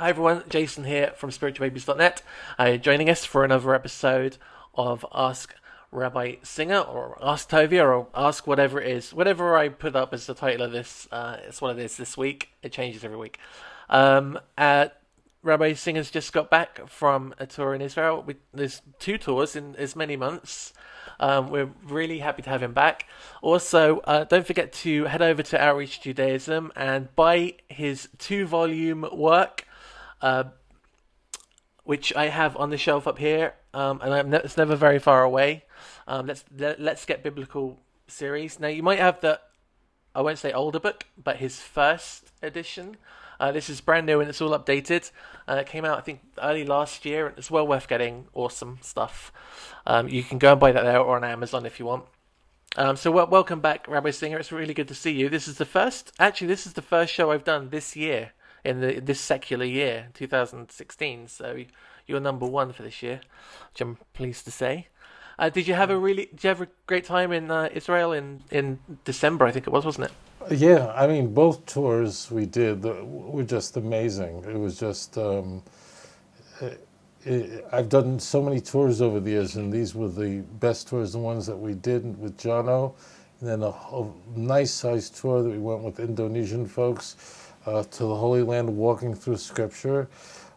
Hi everyone, Jason here from spiritualbabies.net. Joining us for another episode of Ask Rabbi Singer, or Ask Tovia, or Ask whatever it is. Whatever I put up as the title of this, it's what it is this week. It changes every week. Rabbi Singer's just got back from a tour in Israel. There's 2 tours in as many months. We're really happy to have him back. Also, don't forget to head over to Outreach Judaism and buy his 2-volume work, which I have on the shelf up here, and it's never very far away. Let's Get Biblical series. Now, you might have I won't say older book, but his first edition. This is brand new and it's all updated. It came out, I think, early last year, and it's well worth getting. Awesome stuff. You can go and buy that there or on Amazon if you want. So welcome back, Rabbi Singer. It's really good to see you. This is the first show I've done this year, in this secular year, 2016. So you're number 1 for this year, which I'm pleased to say. Did you have a great time in Israel in December? I think it was, wasn't it? Yeah, I mean, both tours we did were just amazing. It was just, I've done so many tours over the years, and these were the best tours, the ones that we did with Jono. And then a nice-sized tour that we went with Indonesian folks to the Holy Land, walking through Scripture.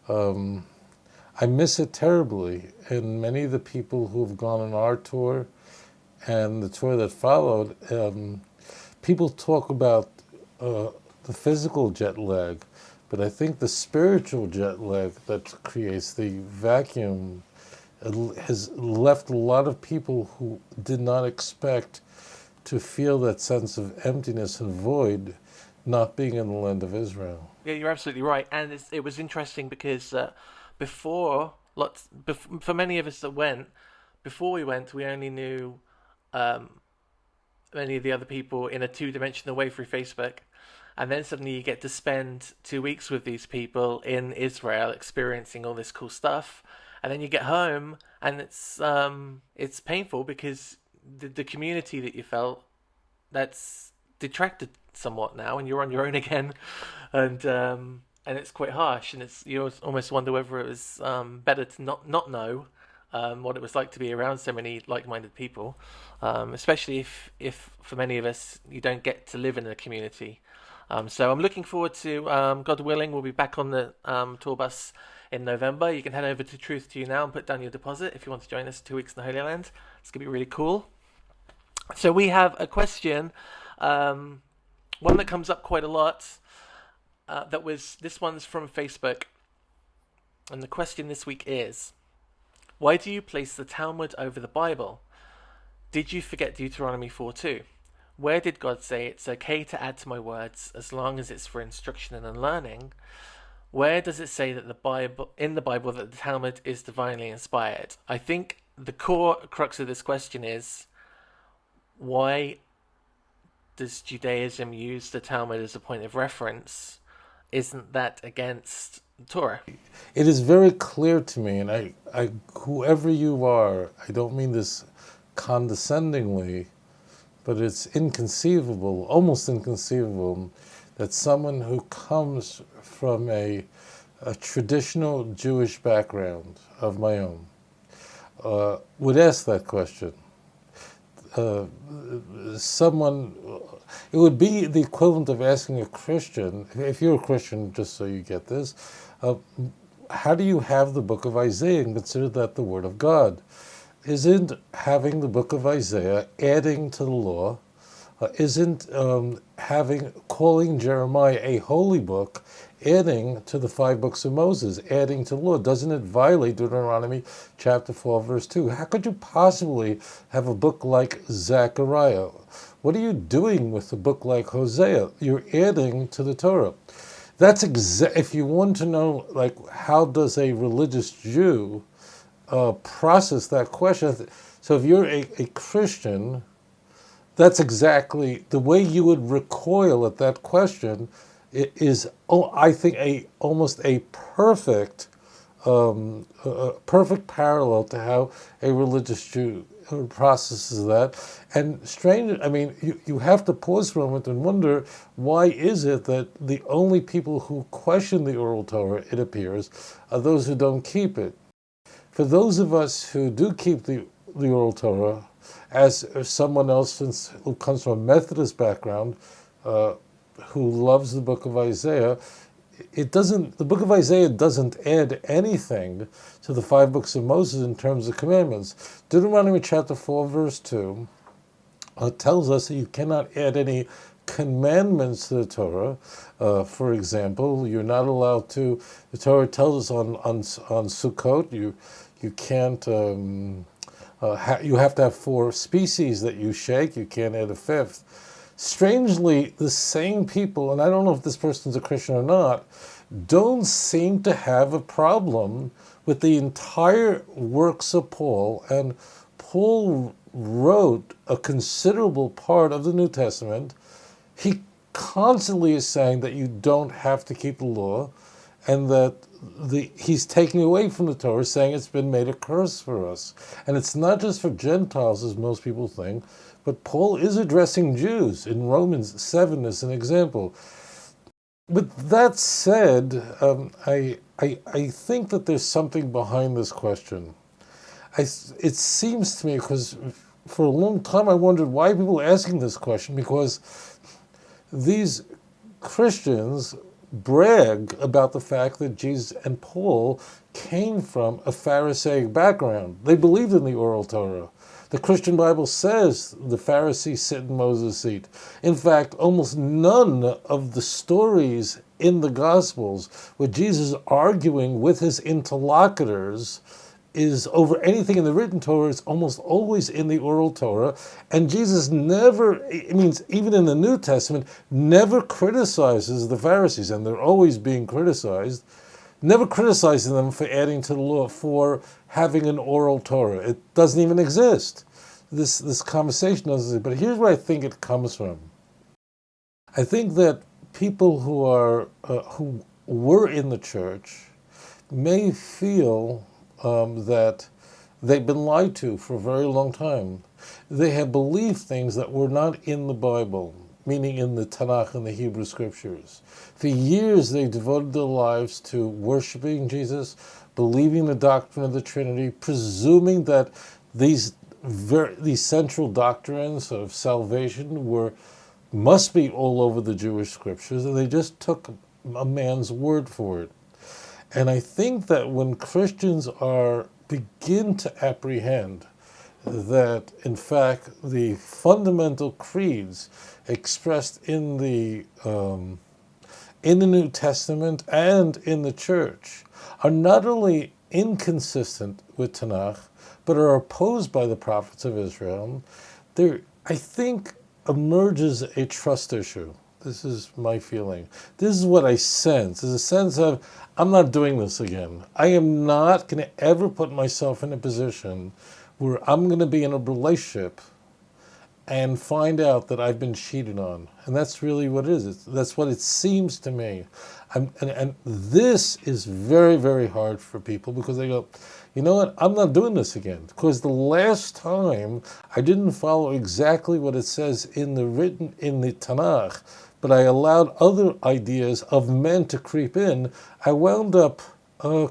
I miss it terribly, and many of the people who have gone on our tour and the tour that followed, people talk about the physical jet lag, but I think the spiritual jet lag that creates the vacuum has left a lot of people who did not expect to feel that sense of emptiness and void not being in the land of Israel. Yeah, you're absolutely right. And it was interesting because for many of us that went, before we went, we only knew many of the other people in a 2-dimensional way through Facebook, and then suddenly you get to spend 2 weeks with these people in Israel experiencing all this cool stuff, and then you get home and it's painful because the community that you felt, that's detracted somewhat now, and you're on your own again, and it's quite harsh, and you almost wonder whether it was better to not know what it was like to be around so many like-minded people, especially if for many of us you don't get to live in a community. So I'm looking forward to, God willing, we'll be back on the tour bus in November. You can head over to Truth to You now and put down your deposit if you want to join us 2 weeks in the Holy Land. It's going to be really cool. So we have a question, one that comes up quite a lot. This one's from Facebook, and the question this week is: why do you place the Talmud over the Bible? Did you forget Deuteronomy 4:2? Where did God say it's okay to add to my words as long as it's for instruction and learning? Where does it say that in the Bible that the Talmud is divinely inspired? I think the core crux of this question is, why does Judaism use the Talmud as a point of reference? Isn't that against the Torah? It is very clear to me, and I whoever you are, I don't mean this condescendingly, but it's inconceivable, almost inconceivable, that someone who comes from a traditional Jewish background of my own would ask that question. It would be the equivalent of asking a Christian, if you're a Christian, just so you get this, how do you have the book of Isaiah and consider that the word of God? Isn't having the book of Isaiah adding to the law? Isn't calling Jeremiah a holy book adding to the 5 books of Moses, adding to the law? Doesn't it violate Deuteronomy chapter 4, verse 2? How could you possibly have a book like Zechariah? What are you doing with a book like Hosea? You're adding to the Torah. That's if you want to know, like, how does a religious Jew process that question? So if you're a Christian, that's exactly the way you would recoil at that question. It is, I think, almost a perfect parallel to how a religious Jew processes that. And strange, I mean, you have to pause for a moment and wonder, why is it that the only people who question the oral Torah, it appears, are those who don't keep it? For those of us who do keep the oral Torah, as someone else who comes from a Methodist background, who loves the book of Isaiah, the book of Isaiah doesn't add anything to the 5 books of Moses in terms of commandments. Deuteronomy chapter 4, verse 2 tells us that you cannot add any commandments to the Torah. For example, you're not allowed to, the Torah tells us on Sukkot, you can't, you have to have 4 species that you shake, you can't add a 5th. Strangely, the same people, and I don't know if this person's a Christian or not, don't seem to have a problem with the entire works of Paul. And Paul wrote a considerable part of the New Testament. He constantly is saying that you don't have to keep the law, and that he's taking away from the Torah, saying it's been made a curse for us. And it's not just for Gentiles, as most people think, but Paul is addressing Jews in Romans 7 as an example. With that said, I think that there's something behind this question. It seems to me, because for a long time I wondered why people are asking this question, because these Christians brag about the fact that Jesus and Paul came from a Pharisaic background. They believed in the oral Torah. The Christian Bible says the Pharisees sit in Moses' seat. In fact, almost none of the stories in the Gospels where Jesus is arguing with his interlocutors is over anything in the written Torah. It's almost always in the oral Torah. And Jesus never, even in the New Testament, never criticizes the Pharisees, and they're always being criticized, never criticizing them for adding to the law, for having an oral Torah. It doesn't even exist. This conversation doesn't exist. But here's where I think it comes from. I think that people who were in the church may feel that they've been lied to for a very long time. They have believed things that were not in the Bible, meaning in the Tanakh and the Hebrew Scriptures. For years, they devoted their lives to worshiping Jesus, believing the doctrine of the Trinity, presuming that these central doctrines of salvation must be all over the Jewish Scriptures, and they just took a man's word for it. And I think that when Christians begin to apprehend that, in fact, the fundamental creeds expressed in the New Testament and in the church are not only inconsistent with Tanakh, but are opposed by the prophets of Israel, there, I think, emerges a trust issue. This is my feeling. This is what I sense. There's a sense of, I'm not doing this again. I am not going to ever put myself in a position where I'm going to be in a relationship and find out that I've been cheated on. And that's really what it is. That's what it seems to me. And this is very, very hard for people, because they go, you know what, I'm not doing this again. Because the last time I didn't follow exactly what it says in the Tanakh, but I allowed other ideas of men to creep in, I wound up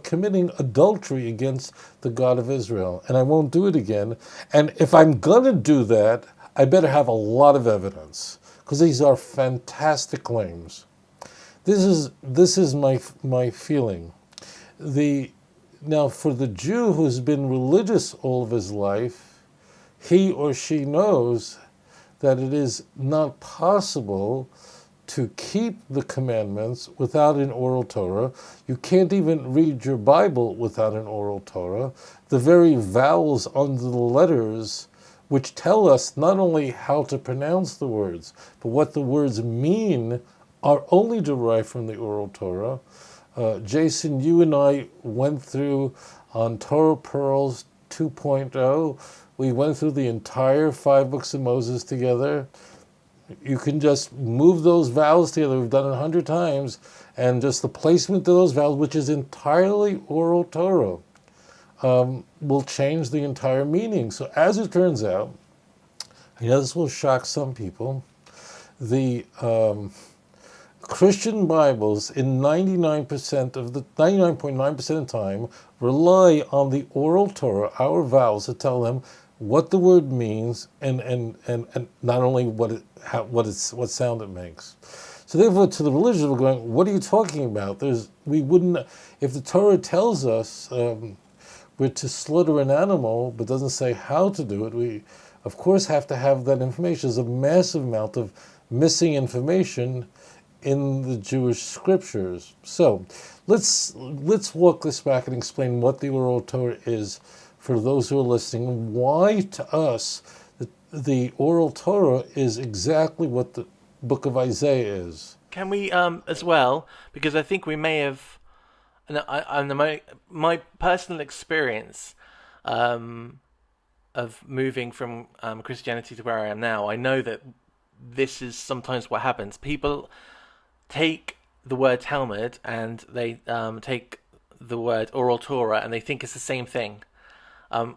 committing adultery against the God of Israel. And I won't do it again. And if I'm going to do that, I better have a lot of evidence, because these are fantastic claims. This is my feeling. Now, for the Jew who's been religious all of his life, he or she knows that it is not possible to keep the commandments without an oral Torah. You can't even read your Bible without an oral Torah. The very vowels under the letters, which tell us not only how to pronounce the words, but what the words mean, are only derived from the oral Torah. Jason, you and I went through on Torah Pearls 2.0. We went through the entire 5 books of Moses together. You can just move those vowels together. We've done it 100 times. And just the placement of those vowels, which is entirely oral Torah. will change the entire meaning. So as it turns out, this will shock some people, the Christian Bibles in 99.9% of the time rely on the oral Torah, our vowels, to tell them what the word means and not only what sound it makes. So therefore, to the religious, we're going, what are you talking about? We wouldn't, if the Torah tells us we're to slaughter an animal, but doesn't say how to do it, we, of course, have to have that information. There's a massive amount of missing information in the Jewish scriptures. So let's walk this back and explain what the oral Torah is for those who are listening. Why to us the oral Torah is exactly what the book of Isaiah is. Can we as well, because I think we may have, my personal experience of moving from Christianity to where I am now, I know that this is sometimes what happens. People take the word Talmud and they take the word oral Torah and they think it's the same thing,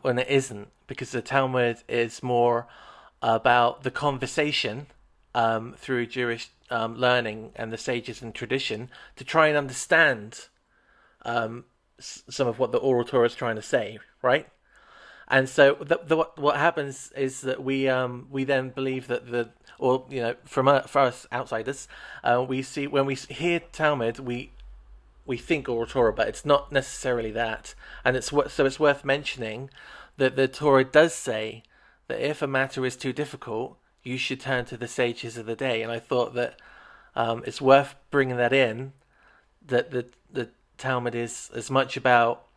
when it isn't, because the Talmud is more about the conversation through Jewish learning and the sages and tradition to try and understand some of what the oral Torah is trying to say, right? And so what happens is that we then believe that for us outsiders, we see, when we hear Talmud, we think oral Torah, but it's not necessarily that. And it's worth mentioning that the Torah does say that if a matter is too difficult, you should turn to the sages of the day. And I thought that it's worth bringing that in, that the Talmud is as much about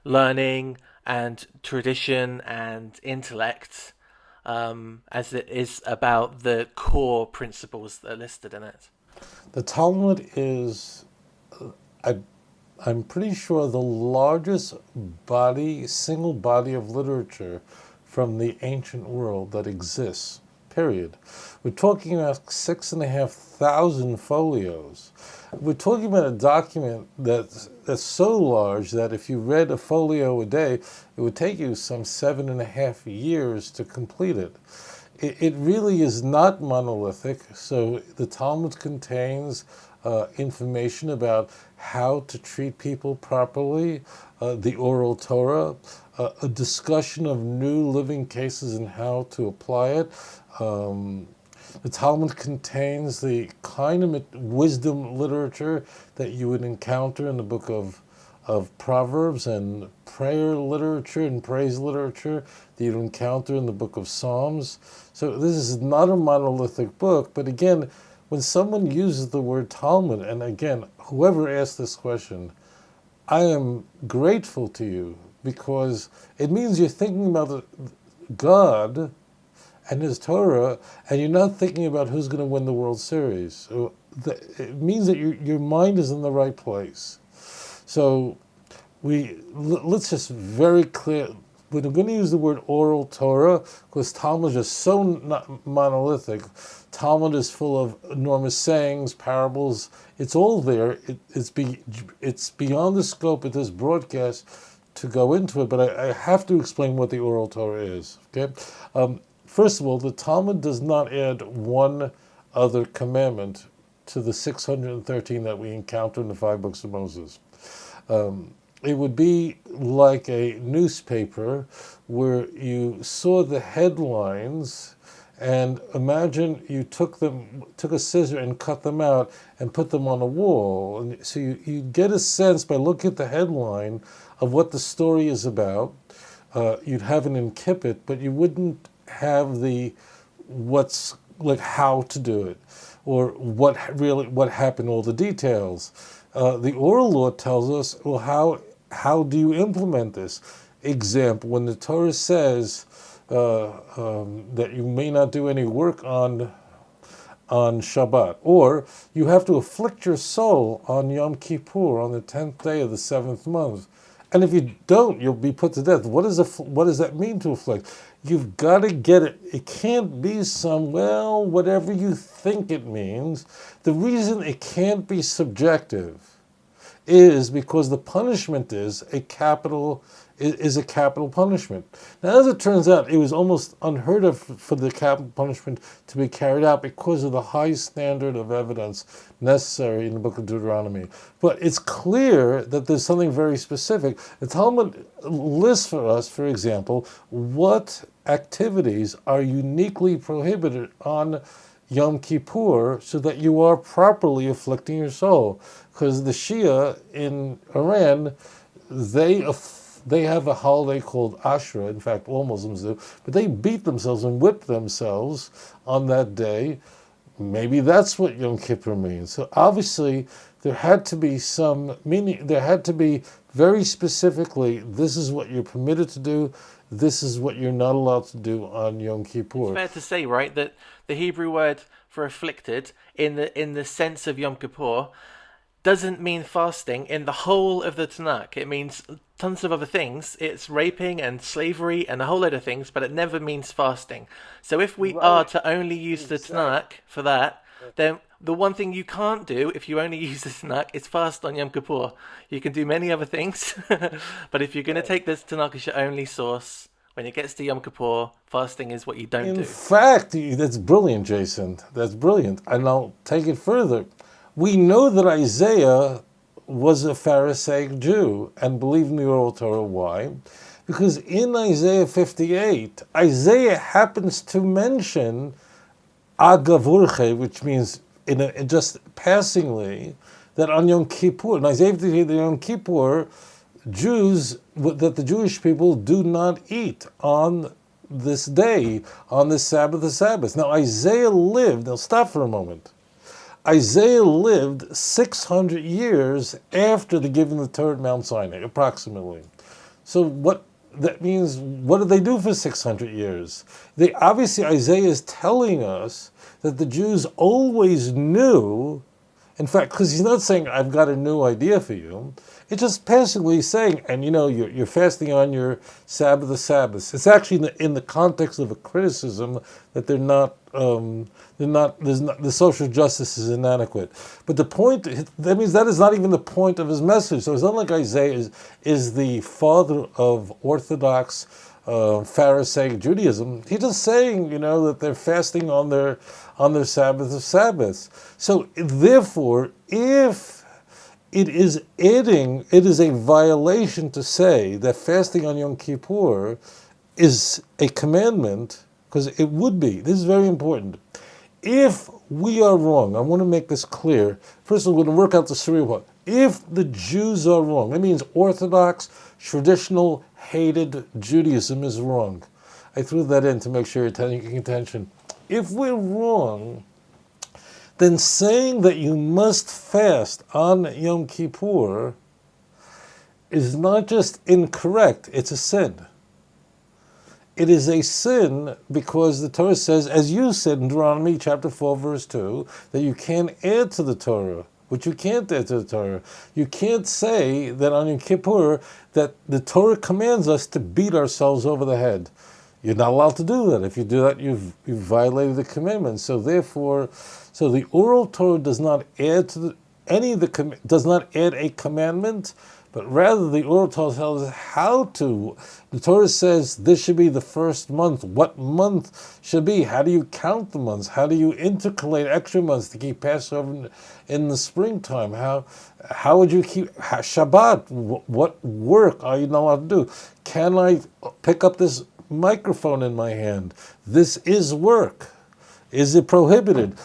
learning and tradition and intellect as it is about the core principles that are listed in it. The Talmud is, I'm pretty sure, the largest single body of literature from the ancient world that exists, period. We're talking about 6,500 folios. We're talking about a document that's so large that if you read a folio a day, it would take you some 7.5 years to complete it. It really is not monolithic. So the Talmud contains information about how to treat people properly, the oral Torah, a discussion of new living cases and how to apply it. The Talmud contains the kind of wisdom literature that you would encounter in the book of Proverbs, and prayer literature and praise literature that you'd encounter in the book of Psalms. So this is not a monolithic book, but again, when someone uses the word Talmud, and again, whoever asked this question, I am grateful to you, because it means you're thinking about God and His Torah, and you're not thinking about who's going to win the World Series. So it means that your mind is in the right place. So let's just very clear, we're going to use the word oral Torah because Talmud is so not monolithic. Talmud is full of enormous sayings, parables. It's all there. It's beyond the scope of this broadcast to go into it, but I have to explain what the oral Torah is. Okay. First of all, the Talmud does not add one other commandment to the 613 that we encounter in the 5 books of Moses. It would be like a newspaper where you saw the headlines, and imagine you took a scissor and cut them out and put them on a wall. And so you get a sense by looking at the headline of what the story is about. You'd have an incipit, but you wouldn't have how to do it, or what happened, all the details. The oral law tells us, well, how do you implement this? Example, when the Torah says that you may not do any work on Shabbat, or you have to afflict your soul on Yom Kippur, on the 10th day of the 7th month. And if you don't, you'll be put to death. What does that mean, to afflict? You've got to get it. It can't be whatever you think it means. The reason it can't be subjective is because the punishment is a capital punishment. Now, as it turns out, it was almost unheard of for the capital punishment to be carried out because of the high standard of evidence necessary in the book of Deuteronomy. But it's clear that there's something very specific. The Talmud lists for us, for example, what activities are uniquely prohibited on Yom Kippur so that you are properly afflicting your soul. Because the Shia in Iran, they have a holiday called Ashura. In fact, all Muslims do. But they beat themselves and whip themselves on that day. Maybe that's what Yom Kippur means. So obviously, there had to be some meaning. There had to be very specifically, this is what you're permitted to do. This is what you're not allowed to do on Yom Kippur. It's fair to say, right, that the Hebrew word for afflicted in the sense of Yom Kippur doesn't mean fasting in the whole of the Tanakh. It means tons of other things. It's raping and slavery and a whole load of things, but it never means fasting. So if we are to only use the Tanakh for that, then the one thing you can't do if you only use the Tanakh is fast on Yom Kippur. You can do many other things, but if you're going to take this Tanakh as your only source, when it gets to Yom Kippur, fasting is what you don't do. In fact, that's brilliant, Jason. That's brilliant. And I'll take it further. We know that Isaiah was a Pharisaic Jew and believed in the oral Torah. Why? Because in Isaiah 58, Isaiah happens to mention Agavurche, which means just passingly, that on Yom Kippur, in Isaiah 58, the Yom Kippur, that the Jewish people do not eat on this day, on this Sabbath of Sabbaths. Now Isaiah lived, now stop for a moment. Isaiah lived 600 years after the giving of the Torah at Mount Sinai, approximately. So what that means, what did they do for 600 years? Obviously, Isaiah is telling us that the Jews always knew, in fact, because he's not saying, I've got a new idea for you. It's just passively saying, and you're fasting on your Sabbath of Sabbaths. It's actually in the context of a criticism that the social justice is inadequate. But the point, that means that is not even the point of his message. So it's not like Isaiah is the father of Orthodox Pharisaic Judaism. He's just saying, that they're fasting on their Sabbath of Sabbaths. So therefore, if it is a violation to say that fasting on Yom Kippur is a commandment, because it would be. This is very important. If we are wrong, I want to make this clear. First of all, we're going to work out the Surah part. If the Jews are wrong, that means Orthodox, traditional, hated Judaism is wrong. I threw that in to make sure you're paying attention. If we're wrong, then saying that you must fast on Yom Kippur is not just incorrect, it's a sin. It is a sin because the Torah says, as you said in Deuteronomy chapter 4, verse 2, that you can't add to the Torah, which you can't add to the Torah. You can't say that on Yom Kippur that the Torah commands us to beat ourselves over the head. You're not allowed to do that. If you do that, you've violated the commandment. So therefore, the oral Torah does not add does not add a commandment, but rather the oral Torah tells us how to. The Torah says this should be the first month. What month should be? How do you count the months? How do you intercalate extra months to keep Passover in the springtime? How would you keep Shabbat? What work are you not allowed to do? Can I pick up this microphone in my hand? This is work. Is it prohibited?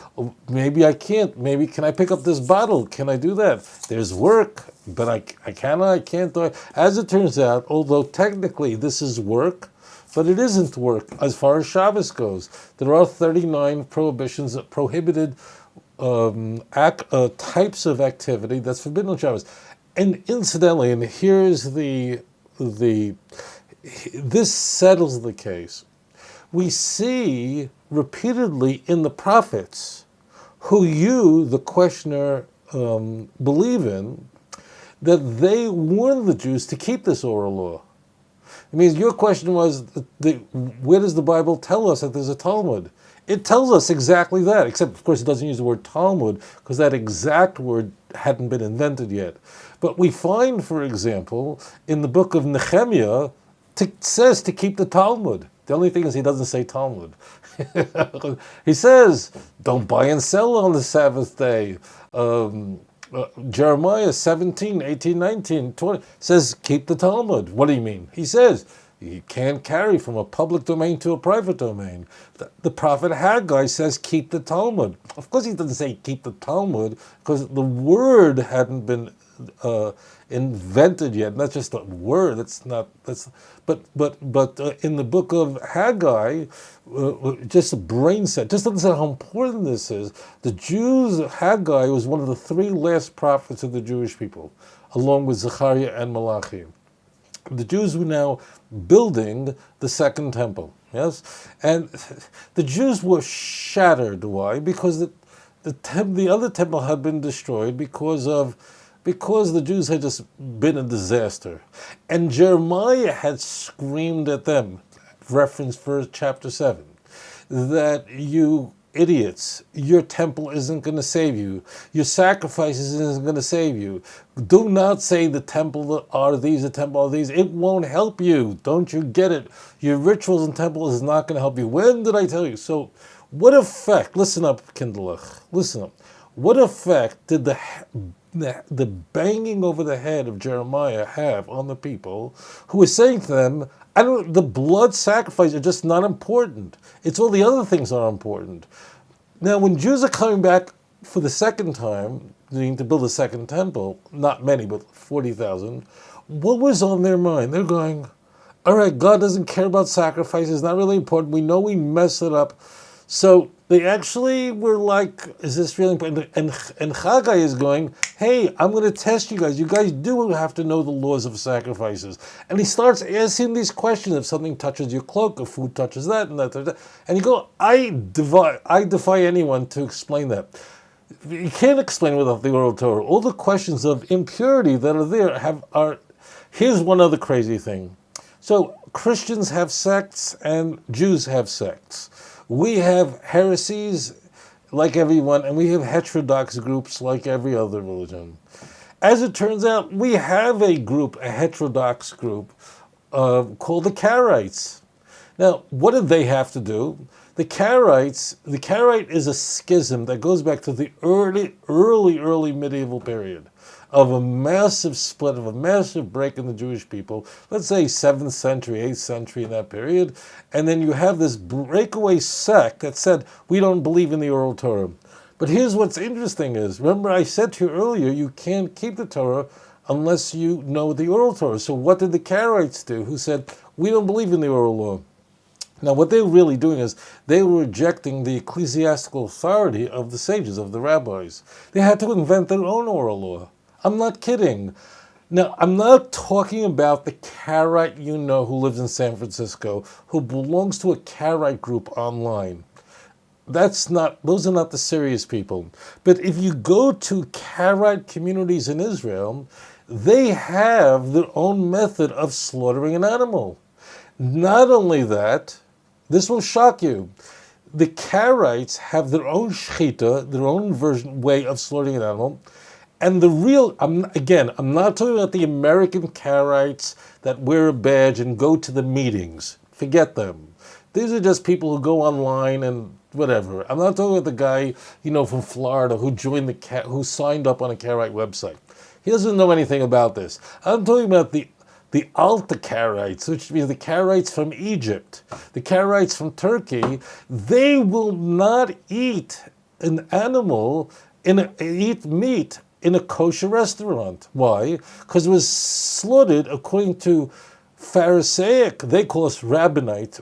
Maybe I can't. Maybe can I pick up this bottle? Can I do that? There's work, but I can't do it. As it turns out, although technically this is work, but it isn't work as far as Shabbos goes. There are 39 prohibitions, prohibited types of activity that's forbidden on Shabbos. And incidentally, and here's this settles the case. We see repeatedly in the prophets, who you, the questioner, believe in, that they warned the Jews to keep this oral law. It means your question was, where does the Bible tell us that there's a Talmud? It tells us exactly that, except of course it doesn't use the word Talmud, because that exact word hadn't been invented yet. But we find, for example, in the book of Nehemiah, it says to keep the Talmud. The only thing is he doesn't say Talmud. He says, don't buy and sell on the Sabbath day. Jeremiah 17, 18, 19, 20 says, keep the Talmud. What do you mean? He says, you can't carry from a public domain to a private domain. The prophet Haggai says, keep the Talmud. Of course he doesn't say keep the Talmud, because the word hadn't been invented yet. And that's just a word. But in the book of Haggai, just a brain set, just to understand how important this is. The Jews, Haggai was one of the three last prophets of the Jewish people, along with Zechariah and Malachi. The Jews were now building the second temple, yes? And the Jews were shattered. Why? Because the other temple had been destroyed because the Jews had just been a disaster. And Jeremiah had screamed at them, reference verse chapter 7, that you idiots, your temple isn't going to save you. Your sacrifices isn't going to save you. Do not say the temple are these, the temple are these. It won't help you. Don't you get it? Your rituals and temple is not going to help you. When did I tell you? So what effect, listen up, Kinderlach, listen up. What effect did the banging over the head of Jeremiah have on the people who were saying to them, the blood sacrifice are just not important. It's all the other things that are important. Now, when Jews are coming back for the second time, needing to build a second temple, not many, but 40,000, what was on their mind? They're going, all right, God doesn't care about sacrifices. It's not really important. We know we messed it up. So they actually were like, is this really important? And Haggai is going, hey, I'm going to test you guys. You guys do have to know the laws of sacrifices. And he starts asking these questions. If something touches your cloak, if food touches that, and that. And you go, I defy anyone to explain that. You can't explain it without the oral Torah. All the questions of impurity that are there are. Here's one other crazy thing. So Christians have sects and Jews have sects. We have heresies like everyone, and we have heterodox groups like every other religion. As it turns out, we have a heterodox group called the Karaites. Now, what did they have to do? The Karaite is a schism that goes back to the early medieval period of a massive split, of a massive break in the Jewish people, let's say 7th century, 8th century in that period, and then you have this breakaway sect that said, we don't believe in the oral Torah. But here's what's interesting is, remember I said to you earlier, you can't keep the Torah unless you know the oral Torah. So what did the Karaites do, who said, we don't believe in the oral law? Now, what they were really doing is they were rejecting the ecclesiastical authority of the sages, of the rabbis. They had to invent their own oral law. I'm not kidding. Now, I'm not talking about the Karaite who lives in San Francisco, who belongs to a Karaite group online. Those are not the serious people. But if you go to Karaite communities in Israel, they have their own method of slaughtering an animal. Not only that, this will shock you. The Karaites have their own shechita, their own way of slaughtering an animal. And I'm not talking about the American Karaites that wear a badge and go to the meetings. Forget them. These are just people who go online and whatever. I'm not talking about the guy, from Florida who signed up on a Karaite website. He doesn't know anything about this. I'm talking about the Alta Karaites, which means the Karaites from Egypt, the Karaites from Turkey. They will not eat an animal, eat meat in a kosher restaurant. Why? Because it was slaughtered according to Pharisaic, they call us rabbinic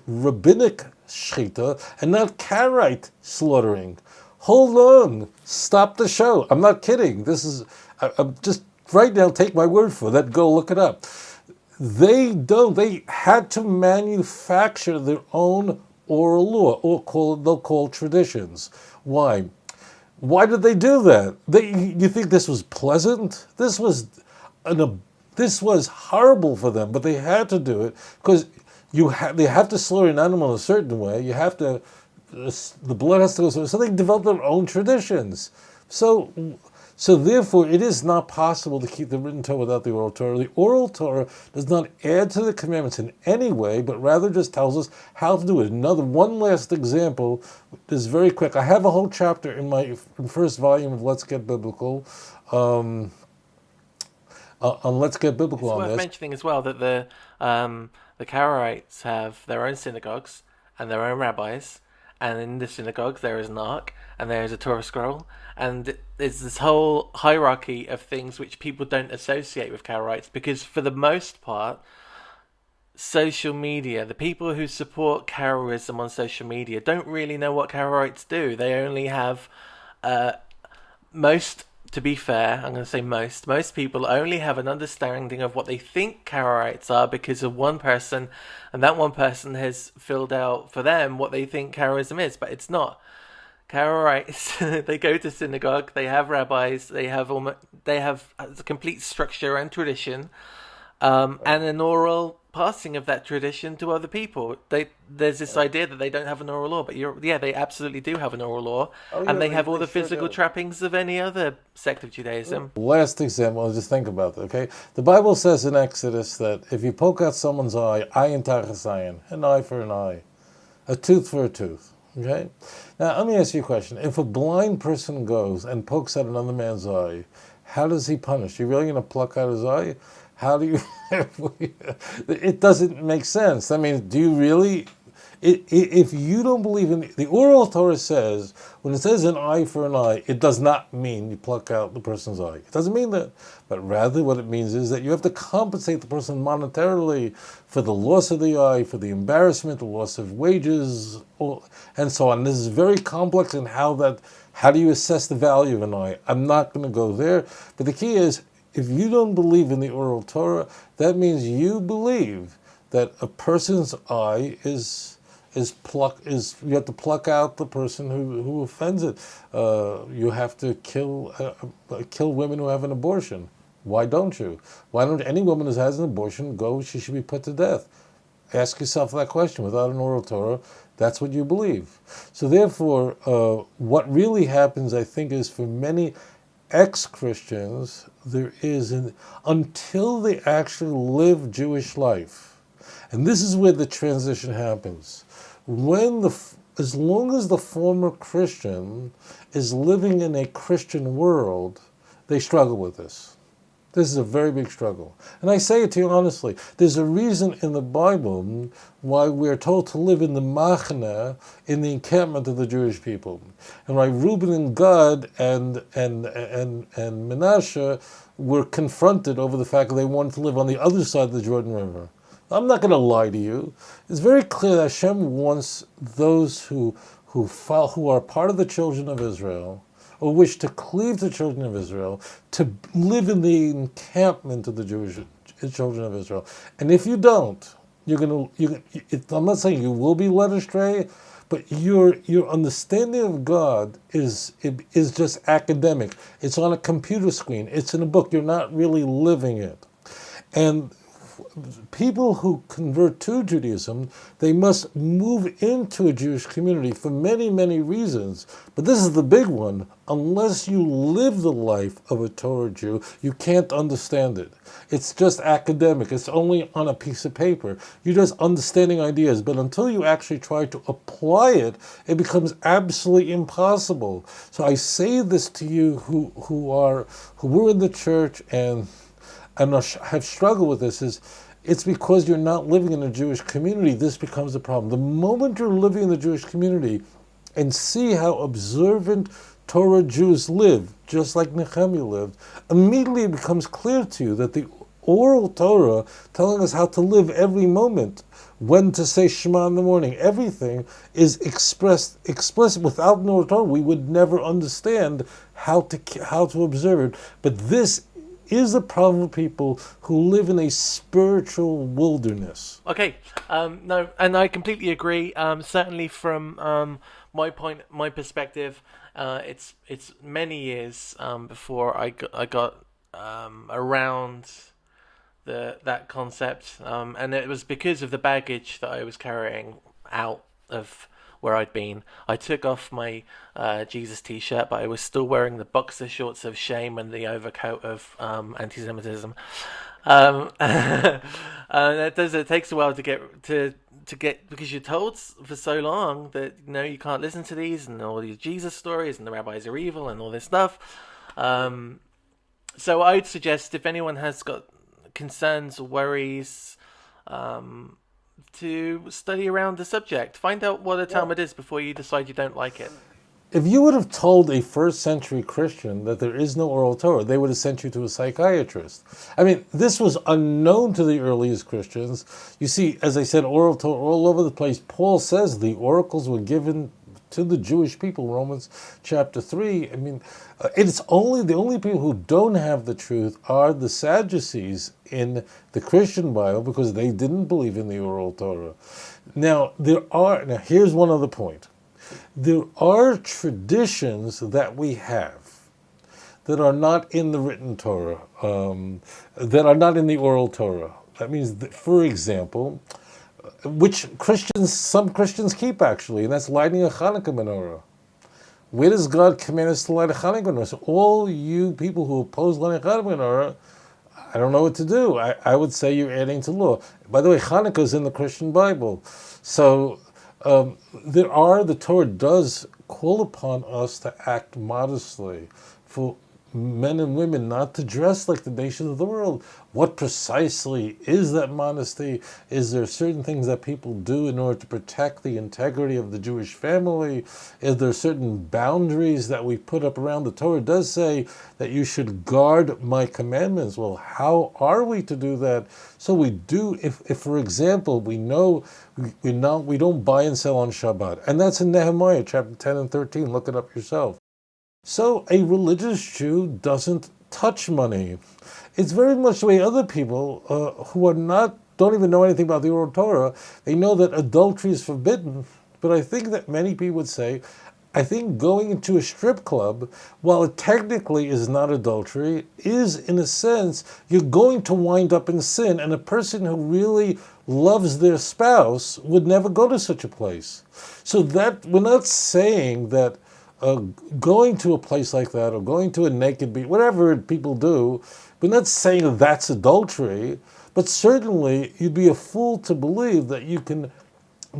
shechita, and not Karaite slaughtering. Hold on. Stop the show. I'm not kidding. I'm just right now, take my word for that. Go look it up. They had to manufacture their own oral law, or they'll call traditions. Why? Why did they do that? You think this was pleasant? This was horrible for them, but they had to do it because they have to slaughter an animal in a certain way. The blood has to go. So they developed their own traditions. So So therefore, it is not possible to keep the written Torah without the oral Torah. The oral Torah does not add to the commandments in any way, but rather just tells us how to do it. One last example is very quick. I have a whole chapter in my first volume of Let's Get Biblical. On Let's Get Biblical on It's worth this. mentioning as well that the Karaites have their own synagogues and their own rabbis, and in the synagogues there is an ark and there is a Torah scroll, and there's this whole hierarchy of things which people don't associate with Karaites, because for the most part, social media, the people who support Karaism on social media don't really know what Karaites do. They only have to be fair, I'm going to say most people only have an understanding of what they think Karaites are because of one person, and that one person has filled out for them what they think Karaism is, but it's not. Karaites, they go to synagogue, they have rabbis, they have a complete structure and tradition, and an oral passing of that tradition to other people. There's this idea that they don't have an oral law, but they absolutely do have an oral law, and they have all the physical trappings of any other sect of Judaism. Last example, just think about it, okay? The Bible says in Exodus that if you poke out someone's eye in tachas ayin, an eye for an eye, a tooth for a tooth, okay? Now, let me ask you a question. If a blind person goes and pokes out another man's eye, how does he punish? You really going to pluck out his eye? How do you... It doesn't make sense. I mean, do you really... If you don't believe in... The oral Torah says, when it says an eye for an eye, it does not mean you pluck out the person's eye. It doesn't mean that. But rather what it means is that you have to compensate the person monetarily for the loss of the eye, for the embarrassment, the loss of wages, and so on. This is very complex in how do you assess the value of an eye? I'm not going to go there. But the key is, if you don't believe in the oral Torah, that means you believe that a person's eye is you have to pluck out the person who offends it. You have to kill women who have an abortion. Why don't you? Why don't any woman who has an abortion she should be put to death? Ask yourself that question. Without an oral Torah, that's what you believe. So therefore, what really happens, I think, is for many exChristians, until they actually live Jewish life. And this is where the transition happens. As long as the former Christian is living in a Christian world, they struggle with this. This is a very big struggle. And I say it to you honestly, there's a reason in the Bible why we're told to live in the machna, in the encampment of the Jewish people. And why Reuben and Gad and Menashe were confronted over the fact that they wanted to live on the other side of the Jordan River. I'm not going to lie to you. It's very clear that Hashem wants those who are part of the children of Israel, or wish to cleave to the children of Israel, to live in the encampment of the Jewish children of Israel. And if you don't, I'm not saying you will be led astray, but your understanding of God is just academic. It's on a computer screen. It's in a book. You're not really living it. And people who convert to Judaism, they must move into a Jewish community for many, many reasons. But this is the big one. Unless you live the life of a Torah Jew, you can't understand it. It's just academic. It's only on a piece of paper. You're just understanding ideas. But until you actually try to apply it, it becomes absolutely impossible. So I say this to you who were in the church and have struggled with this, it's because you're not living in a Jewish community. This becomes a problem. The moment you're living in the Jewish community and see how observant Torah Jews live, just like Nehemiah lived, immediately it becomes clear to you that the oral Torah telling us how to live every moment, when to say Shema in the morning, everything is explicit. Without an oral Torah, we would never understand how to observe it. But this is the problem of people who live in a spiritual wilderness. Okay, no, and I completely agree. Certainly from my perspective, it's many years before I got around that concept, and it was because of the baggage that I was carrying out of where I'd been. I took off my Jesus t-shirt, but I was still wearing the boxer shorts of shame and the overcoat of anti-Semitism. It takes a while to get because you're told for so long that you can't listen to these and all these Jesus stories and the rabbis are evil and all this stuff. So I'd suggest if anyone has got concerns or worries, to study around the subject. Find out what a Talmud is before you decide you don't like it. If you would have told a first century Christian that there is no oral Torah, they would have sent you to a psychiatrist. I mean, this was unknown to the earliest Christians. You see, as I said, oral Torah all over the place. Paul says the oracles were given to the Jewish people, Romans chapter 3. I mean, it's only the only people who don't have the truth are the Sadducees in the Christian Bible, because they didn't believe in the oral Torah. Now, here's one other point. There are traditions that we have that are not in the written Torah, that are not in the oral Torah. That means, that, for example, which some Christians keep actually, and that's lighting a Hanukkah menorah. Where does God command us to light a Hanukkah menorah? So all you people who oppose lighting a Hanukkah menorah, I don't know what to do. I would say you're adding to law. By the way, Hanukkah is in the Christian Bible. So the Torah does call upon us to act modestly, for men and women not to dress like the nations of the world. What precisely is that modesty? Is there certain things that people do in order to protect the integrity of the Jewish family? Is there certain boundaries that we put up around? The Torah does say that you should guard my commandments. Well, how are we to do that? So we do, if for example, we know we don't buy and sell on Shabbat. And that's in Nehemiah chapter 10 and 13. Look it up yourself. So a religious Jew doesn't touch money. It's very much the way other people who don't even know anything about the oral Torah, they know that adultery is forbidden. But I think that many people would say, I think going into a strip club, while it technically is not adultery, is in a sense, you're going to wind up in sin. And a person who really loves their spouse would never go to such a place. So that we're not saying that going to a place like that, or going to a naked beach, whatever people do, we're not saying that's adultery, but certainly you'd be a fool to believe that you can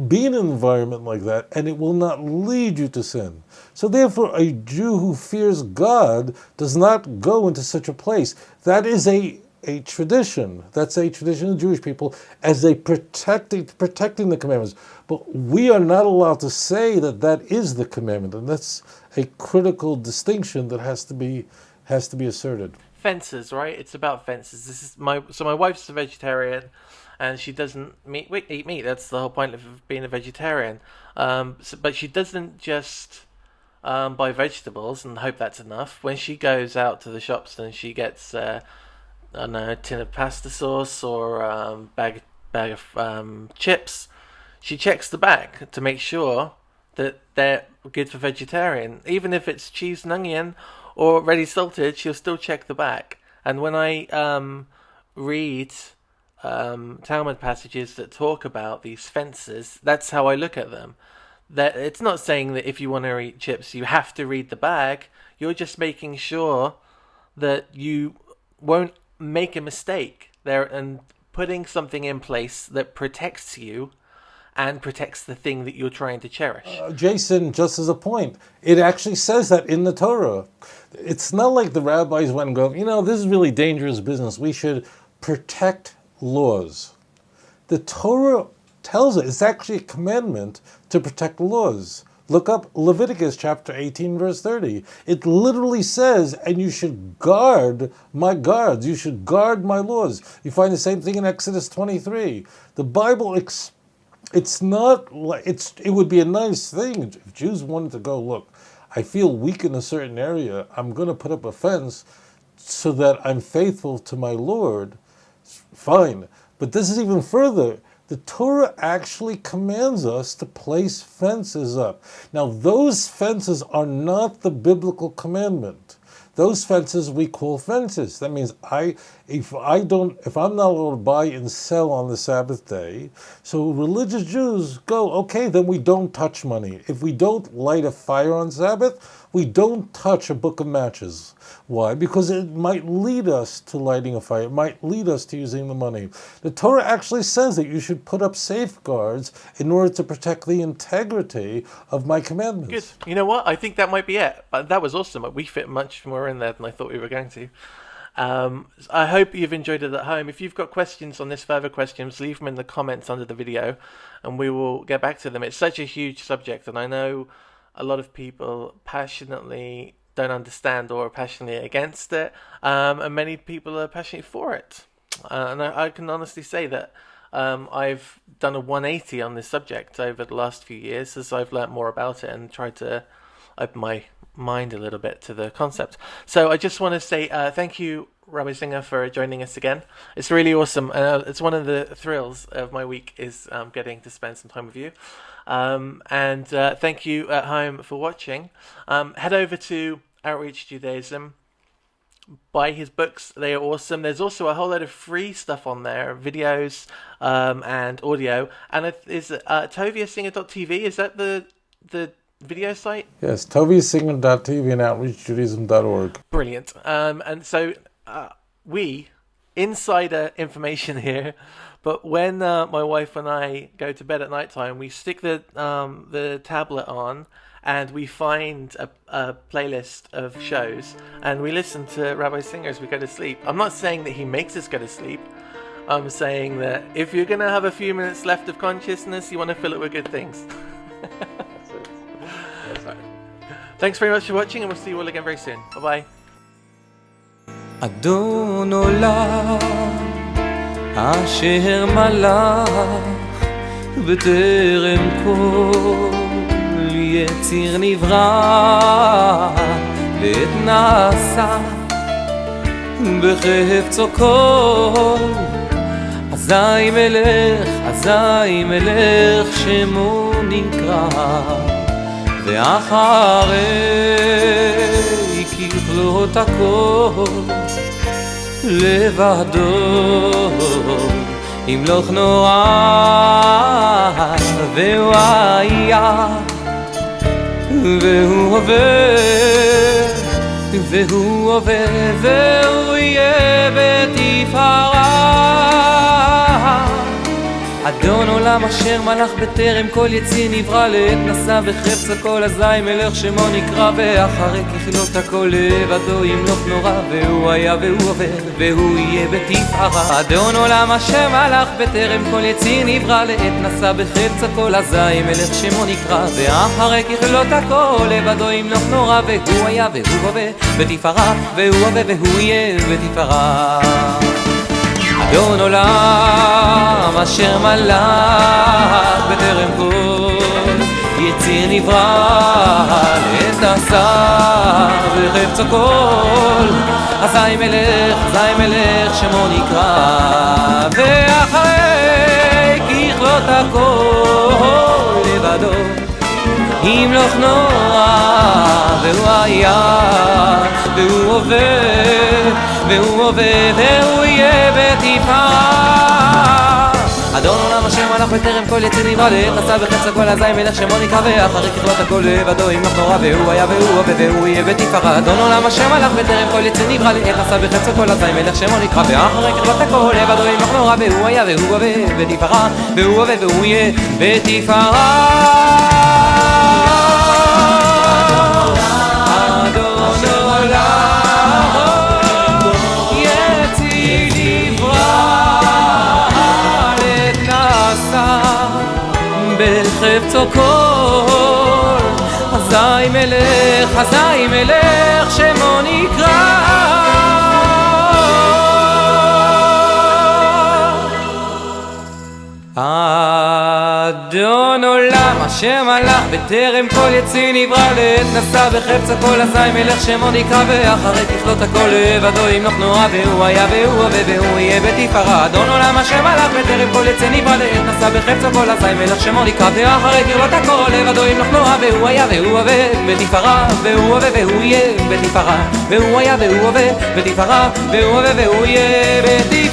be in an environment like that and it will not lead you to sin. So therefore, a Jew who fears God does not go into such a place. That is a tradition. That's a tradition of Jewish people as they protecting the commandments. But we are not allowed to say that that is the commandment, and that's a critical distinction that has to be asserted. Fences, right? It's about fences. My wife's a vegetarian, and she doesn't eat meat. That's the whole point of being a vegetarian. But she doesn't just buy vegetables and hope that's enough. When she goes out to the shops and she gets a tin of pasta sauce or bag of chips, she checks the back to make sure that they're good for vegetarian. Even if it's cheese and onion or ready salted, she'll still check the back. And when I read Talmud passages that talk about these fences, that's how I look at them. That it's not saying that if you want to eat chips, you have to read the bag. You're just making sure that you won't make a mistake there and putting something in place that protects you and protects the thing that you're trying to cherish. Jason, just as a point, it actually says that in the Torah. It's not like the rabbis went and go, this is really dangerous business. We should protect laws. The Torah tells us it's actually a commandment to protect laws. Look up Leviticus chapter 18, verse 30. It literally says, and you should guard my guards. You should guard my laws. You find the same thing in Exodus 23. The Bible, it's not like, it would be a nice thing if Jews wanted to go, look, I feel weak in a certain area. I'm going to put up a fence so that I'm faithful to my Lord. Fine. But this is even further. The Torah actually commands us to place fences up. Now, those fences are not the biblical commandment. those fences we call fences. That means if I'm not allowed to buy and sell on the Sabbath day, so religious Jews go, okay, then we don't touch money. If we don't light a fire on Sabbath, we don't touch a book of matches. Why? Because it might lead us to lighting a fire. It might lead us to using the money. The Torah actually says that you should put up safeguards in order to protect the integrity of my commandments. Good. You know what? I think that might be it. That was awesome. We fit much more in there than I thought we were going to. I hope you've enjoyed it at home. If you've got questions on this, further questions, leave them in the comments under the video and we will get back to them. It's such a huge subject, and I know a lot of people passionately don't understand or are passionately against it, and many people are passionately for it. And I can honestly say that I've done a 180 on this subject over the last few years as I've learnt more about it and tried to open my mind a little bit to the concept. So I just want to say thank you, Rabbi Singer, for joining us again. It's really awesome. It's one of the thrills of my week is getting to spend some time with you. And thank you at home for watching. Head over to Outreach Judaism. Buy his books. They are awesome. There's also a whole load of free stuff on there, videos and audio. And is toviasinger.tv, is that the video site? Yes, toviasinger.tv and outreachjudaism.org. Brilliant. And so we, insider information here, but when my wife and I go to bed at night time, we stick the tablet on and we find a playlist of shows and we listen to Rabbi Singer as we go to sleep. I'm not saying that he makes us go to sleep. I'm saying that if you're going to have a few minutes left of consciousness, you want to fill it with good things. That's right. Thanks very much for watching, and we'll see you all again very soon. Bye-bye. אדון עולם אשר מלך בטרם כל יציר נברא ועת נעשה בחפצו כל אזי מלך שמו נקרא ואחרי ככלות הכל לבדו ימלוך נורא והוא היה והוא הווה והוא יהיה בתפארה אדון עולם אשר מלך בטרם כל יציר נברא לעת נשא בחפץ הכל אזי מלך שמו נקרא ואחרי ככלות הכל לבדו ימלוך נורא והוא היה והוא הווה והוא יהיה בתפארה אדון עולם אשר מלך בטרם כל יציר נברא לעת נשא בחפץ הכל אזי מלך שמו נקרא ואחרי ככלות הכל לבדו ימלוך נורא והוא היה והוא הווה בתפארה והוא הווה והוא יהיה בתפארה אדון עולם אשר מלך בטרם כל יציר נברא לעת נשא בחפצו כל אזי מלך שמו נקרא ואחרי ככלות הכל לבדו ימלוך נורא והוא היה והוא הווה והוא יהיה בתפארה אדון עולם אשר מלך בטרם כל יציר נברא לעת נשא בחפץ הכל אזי מלך שמו נקרא ואחרי ככלות הכל לבדו ימלוך נורא והוא היה והוא הווה והוא יהיה בתפארה אדון עולם אשר מלך בטרם כל יציר נברא לעת נשא בחפץ הכל אזי מלך שמו נקרא ואחרי ככלות הכל לבדו ימלוך נורא והוא היה והוא הווה בתפארה והוא הווה והוא יהיה בתפארה בחפצו כל אזי מלך שמו נקרא אדון עולם אשר השם הלך בטרם כל יציא נברא לעת נשא בחפץ הכל אזי מלך שמו נקרא ואחרי ככלות הכל לבדו ימלוך נורא והוא היה והוא הווה והוא יהיה בתפארה אדון עולם השם הלך בטרם כל יציא נברא לעת נשא בחפץ הכל אזי מלך שמו נקרא ואחרי ככלות הכל לבדו ימלוך נורא והוא היה והוא הווה בתפארה והוא הווה והוא יהיה בתפארה והוא היה והוא הווה בתפארה והוא הווה והוא יהיה בתפארה